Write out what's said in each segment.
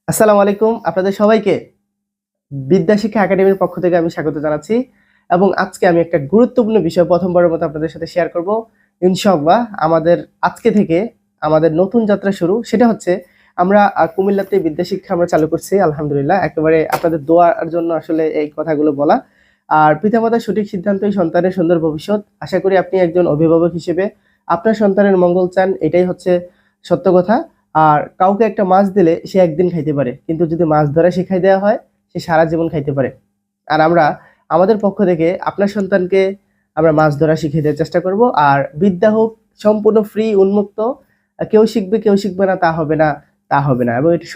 আসসালামু আলাইকুম আপনাদের সবাইকে বিদ্যা শিক্ষা একাডেমির পক্ষ থেকে আমি স্বাগত জানাচ্ছি এবং আজকে আমি একটা গুরুত্বপূর্ণ বিষয় প্রথমবারের মতো আপনাদের সাথে শেয়ার করব। ইনশাআল্লাহ আমাদের আজকে থেকে আমাদের নতুন যাত্রা শুরু। সেটা হচ্ছে আমরা কুমিল্লাতে বিদ্যা শিক্ষা আমরা চালু করছি আলহামদুলিল্লাহ। একেবারে আপনাদের দোয়ার জন্য আসলে এই কথাগুলো বলা। আর পিতামাতার সঠিক সিদ্ধান্তই সন্তানের সুন্দর ভবিষ্যৎ। আশা করি আপনি একজন অভিভাবক হিসেবে আপনার সন্তানের মঙ্গল চান, এটাই হচ্ছে সত্য কথা। আর কাউকে একটা মাছ দিলে সে একদিন খাইতে পারে, কিন্তু যদি মাছ ধরা শিখাই দেওয়া হয় সে সারা জীবন খাইতে পারে। আর আমরা আমাদের পক্ষ থেকে আপনার সন্তানকে আমরা মাছ ধরা শিখিয়ে দেওয়ার চেষ্টা করব। আর বিদ্যা হোক সম্পূর্ণ ফ্রি, উন্মুক্ত। কেউ শিখবে কেউ শিখবে না তা হবে না, তা হবে না, এবং এটা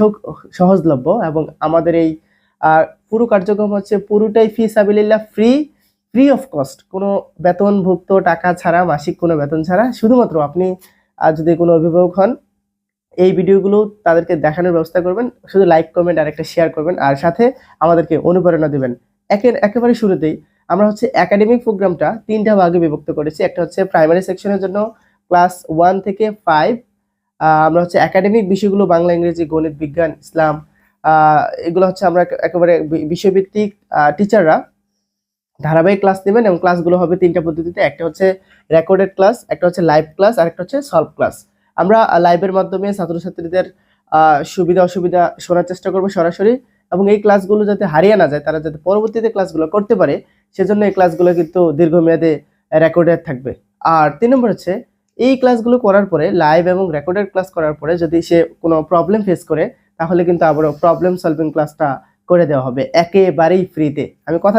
সহজলভ্য। এবং আমাদের এই পুরো কার্যক্রম হচ্ছে পুরোটাই ফি সাবিলিল্লাহ, ফ্রি, ফ্রি অফ কস্ট, কোনো বেতনভুক্ত টাকা ছাড়া, মাসিক কোনো বেতন ছাড়া। শুধুমাত্র আপনি যদি কোনো অভিভাবক হন, এই ভিডিওগুলো তাদেরকে দেখানোর ব্যবস্থা করবেন, শুধু লাইক কমেন্ট আর একটা শেয়ার করবেন, আর সাথে আমাদেরকে অনুপ্রেরণা দিবেন। একেবারে শুরুতেই আমরা হচ্ছে একাডেমিক প্রোগ্রামটা তিনটা ভাগে বিভক্ত করেছি। একটা হচ্ছে প্রাইমারি সেকশনের জন্য ক্লাস 1 থেকে 5। আমরা হচ্ছে একাডেমিক বিষয়গুলো বাংলা, ইংরেজি, গণিত, বিজ্ঞান, ইসলাম, এগুলো হচ্ছে আমরা একেবারে বিষয়ভিত্তিক টিচাররা ধারাবাহিক ক্লাস নেবেন। এবং ক্লাসগুলো হবে তিনটা পদ্ধতিতে। একটা হচ্ছে রেকর্ডেড ক্লাস, একটা হচ্ছে লাইভ ক্লাস, আর একটা হচ্ছে সলভ ক্লাস। আমরা লাইভের মাধ্যমে ছাত্রছাত্রীদের সুবিধা অসুবিধা শোনার চেষ্টা করবো সরাসরি, এবং এই ক্লাসগুলো যাতে হারিয়ে না যায়, তারা যাতে পরবর্তীতে ক্লাসগুলো করতে পারে, সেজন্য এই ক্লাসগুলো কিন্তু দীর্ঘমেয়াদে রেকর্ডেড থাকবে। আর 3 নম্বর হচ্ছে এই ক্লাসগুলো করার পরে, লাইভ এবং রেকর্ডেড ক্লাস করার পরে যদি সে কোনো প্রবলেম ফেস করে, তাহলে কিন্তু আবারও প্রবলেম সলভিং ক্লাসটা করে দেওয়া হবে একেবারেই ফ্রিতে। আমি কথা